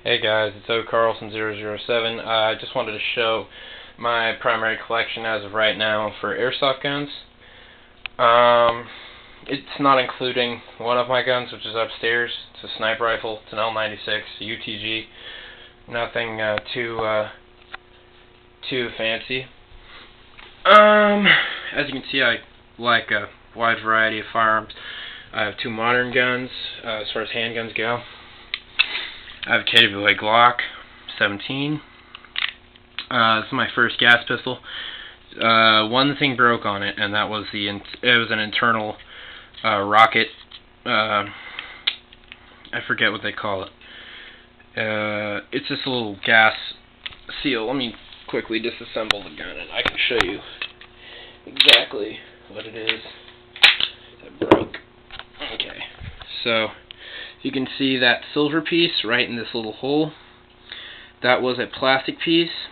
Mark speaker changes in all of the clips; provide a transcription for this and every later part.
Speaker 1: Hey guys, it's ocarlson007. I just wanted to show my primary collection as of right now for airsoft guns. It's not including one of my guns, which is upstairs. It's a sniper rifle. It's an L96, a UTG. Nothing too fancy. As you can see, I like a wide variety of firearms. I have two modern guns as far as handguns go. I have a KWA Glock 17. This is my first gas pistol. One thing broke on it, and that was it was an internal rocket. I forget what they call it. It's this little gas seal. Let me quickly disassemble the gun, and I can show you exactly what it is that broke. Okay, so you can see that silver piece right in this little hole. That was a plastic piece,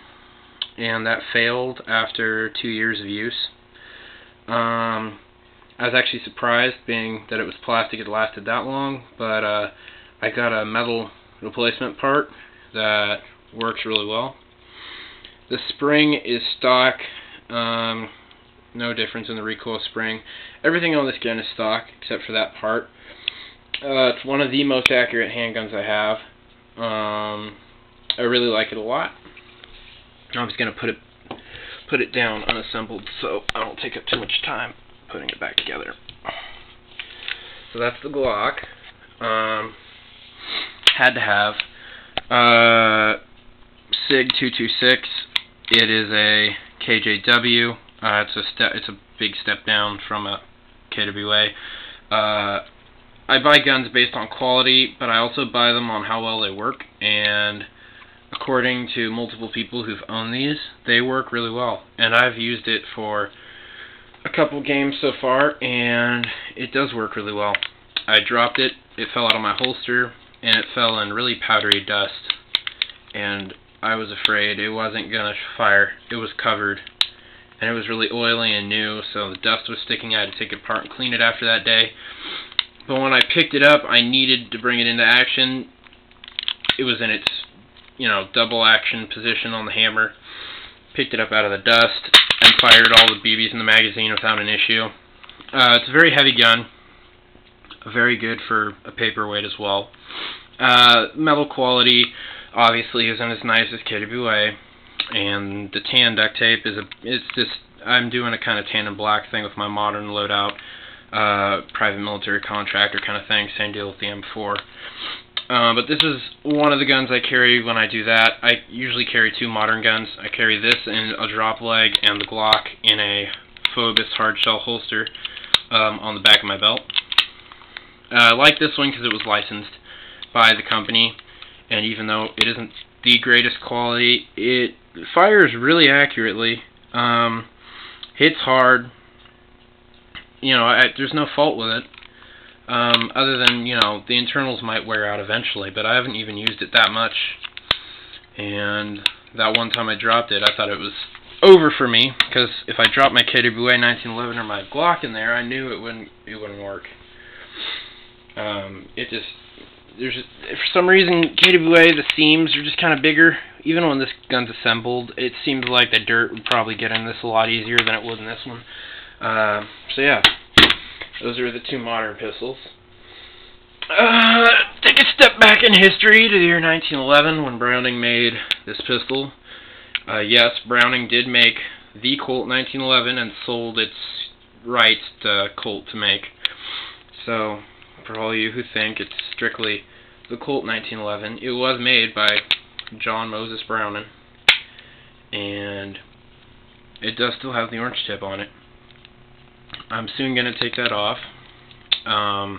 Speaker 1: and that failed after 2 years of use. I was actually surprised, being that it was plastic, it lasted that long, but I got a metal replacement part that works really well. The spring is stock, no difference in the recoil spring. Everything on this gun is stock except for that part. It's one of the most accurate handguns I have. I really like it a lot. I'm just going to put it down unassembled so I don't take up too much time putting it back together. So that's the Glock. Had to have SIG 226. It is a KJW. It's a big step down from a KWA. I buy guns based on quality, but I also buy them on how well they work, and according to multiple people who've owned these, they work really well. And I've used it for a couple games so far, and it does work really well. I dropped it, it fell out of my holster, and it fell in really powdery dust, and I was afraid it wasn't going to fire. It was covered, and it was really oily and new, so the dust was sticking. I had to take it apart and clean it after that day. But when I picked it up, I needed to bring it into action. It was in its, double action position on the hammer. Picked it up out of the dust and fired all the BBs in the magazine without an issue. It's a very heavy gun. Very good for a paperweight as well. Metal quality obviously isn't as nice as KWA, and the tan duct tape I'm doing a kind of tan and black thing with my modern loadout. Private military contractor kind of thing, same deal with the M4. But this is one of the guns I carry when I do that. I usually carry two modern guns. I carry this in a drop leg and the Glock in a Phobos hardshell holster on the back of my belt. I like this one because it was licensed by the company, and even though it isn't the greatest quality, it fires really accurately, hits hard. There's no fault with it, other than, the internals might wear out eventually, but I haven't even used it that much, and that one time I dropped it, I thought it was over for me, because if I dropped my KWA 1911 or my Glock in there, I knew it wouldn't work. For some reason, KWA, the seams are just kind of bigger. Even when this gun's assembled, it seems like the dirt would probably get in this a lot easier than it would in this one. So yeah, those are the two modern pistols. Take a step back in history to the year 1911 when Browning made this pistol. Yes, Browning did make the Colt 1911 and sold its rights to Colt to make. So, for all you who think it's strictly the Colt 1911, it was made by John Moses Browning, and it does still have the orange tip on it. I'm soon going to take that off. Now,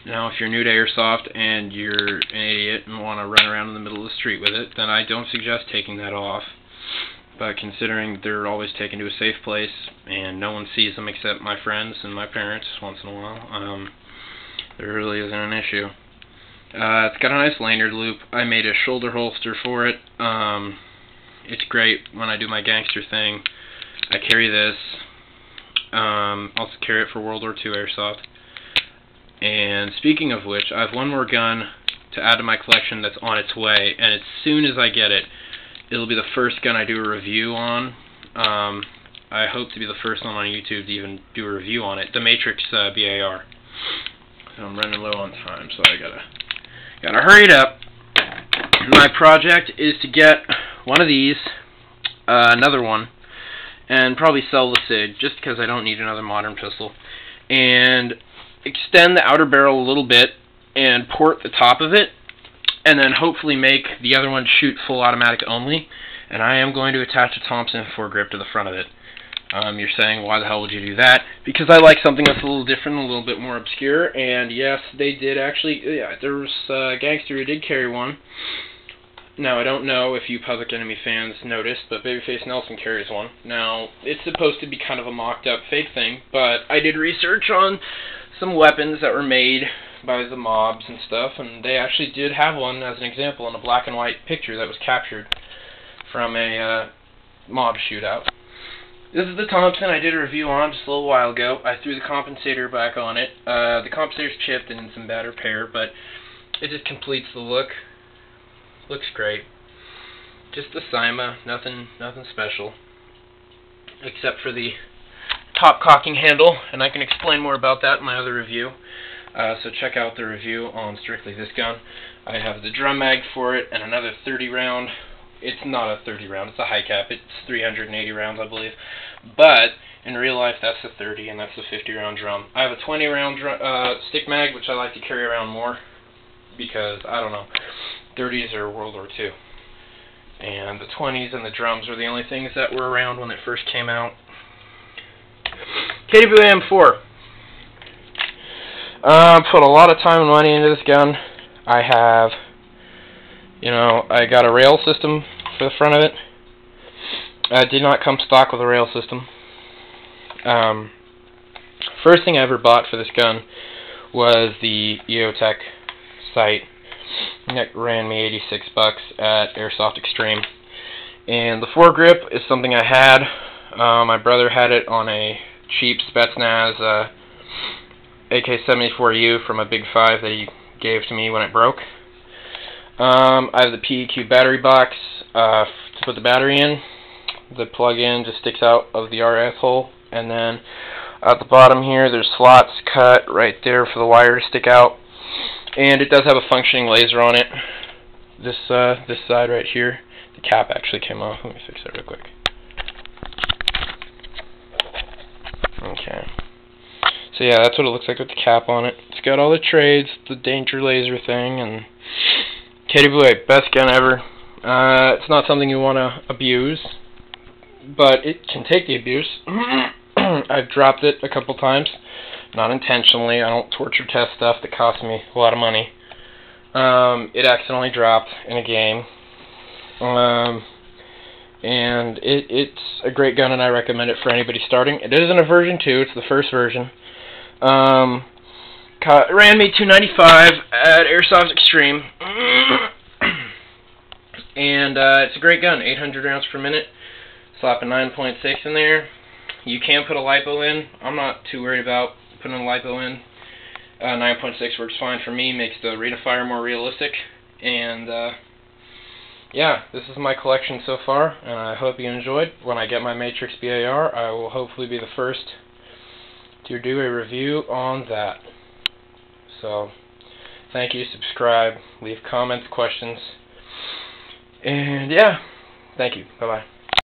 Speaker 1: if you're new to airsoft and you're an idiot and want to run around in the middle of the street with it, then I don't suggest taking that off. But considering they're always taken to a safe place and no one sees them except my friends and my parents once in a while, there really isn't an issue. It's got a nice lanyard loop. I made a shoulder holster for it. It's great when I do my gangster thing. I carry this. Also carry it for World War II airsoft. And speaking of which, I have one more gun to add to my collection that's on its way, and as soon as I get it, it'll be the first gun I do a review on. I hope to be the first one on YouTube to even do a review on it. The Matrix BAR. So I'm running low on time, so I gotta hurry it up. My project is to get one of these, another one, and probably sell the SIG, just because I don't need another modern pistol, and extend the outer barrel a little bit, and port the top of it, and then hopefully make the other one shoot full automatic only, and I am going to attach a Thompson foregrip to the front of it. You're saying, why the hell would you do that? Because I like something that's a little different, a little bit more obscure, and yes, they did actually, yeah, there was a gangster who did carry one. Now, I don't know if you Public Enemy fans noticed, but Babyface Nelson carries one. Now, it's supposed to be kind of a mocked-up fake thing, but I did research on some weapons that were made by the mobs and stuff, and they actually did have one as an example in a black and white picture that was captured from a mob shootout. This is the Thompson I did a review on just a little while ago. I threw the compensator back on it. The compensator's chipped and in some bad repair, but it just completes the look. Looks great. Just the Cyma, nothing special, except for the top cocking handle, and I can explain more about that in my other review. So check out the review on strictly this gun. I have the drum mag for it and another 30 round. It's not a 30 round, it's a high cap. It's 380 rounds, I believe. But in real life, that's the 30 and that's the 50 round drum. I have a 20 round stick mag, which I like to carry around more because, I don't know, 30s are World War II. And the 20s and the drums are the only things that were around when it first came out. KWA M4. Put a lot of time and money into this gun. I have, I got a rail system for the front of it. It did not come stock with a rail system. First thing I ever bought for this gun was the EOTech sight. That ran me $86 at Airsoft Extreme. And the foregrip is something I had. My brother had it on a cheap Spetsnaz AK-74U from a Big 5 that he gave to me when it broke. I have the PEQ battery box to put the battery in. The plug-in just sticks out of the RF hole, and then at the bottom here there's slots cut right there for the wire to stick out, and it does have a functioning laser on it. This side right here, the cap actually came off. Let me fix that real quick. Okay. So yeah, that's what it looks like with the cap on it. It's got all the trades, the danger laser thing, and KWA, best gun ever. It's not something you want to abuse, but it can take the abuse. I've dropped it a couple times, not intentionally. I don't torture test stuff that costs me a lot of money. It accidentally dropped in a game, and it's a great gun, and I recommend it for anybody starting. It is in a version 2. It's the first version. It ran me $295 at Airsoft Extreme, and it's a great gun. 800 rounds per minute. Slap a 9.6 in there. You can put a LiPo in. I'm not too worried about putting a LiPo in. 9.6 works fine for me. Makes the rate of fire more realistic. And yeah, this is my collection so far, and I hope you enjoyed. When I get my Matrix BAR, I will hopefully be the first to do a review on that. So, thank you, subscribe, leave comments, questions, and yeah, thank you, bye-bye.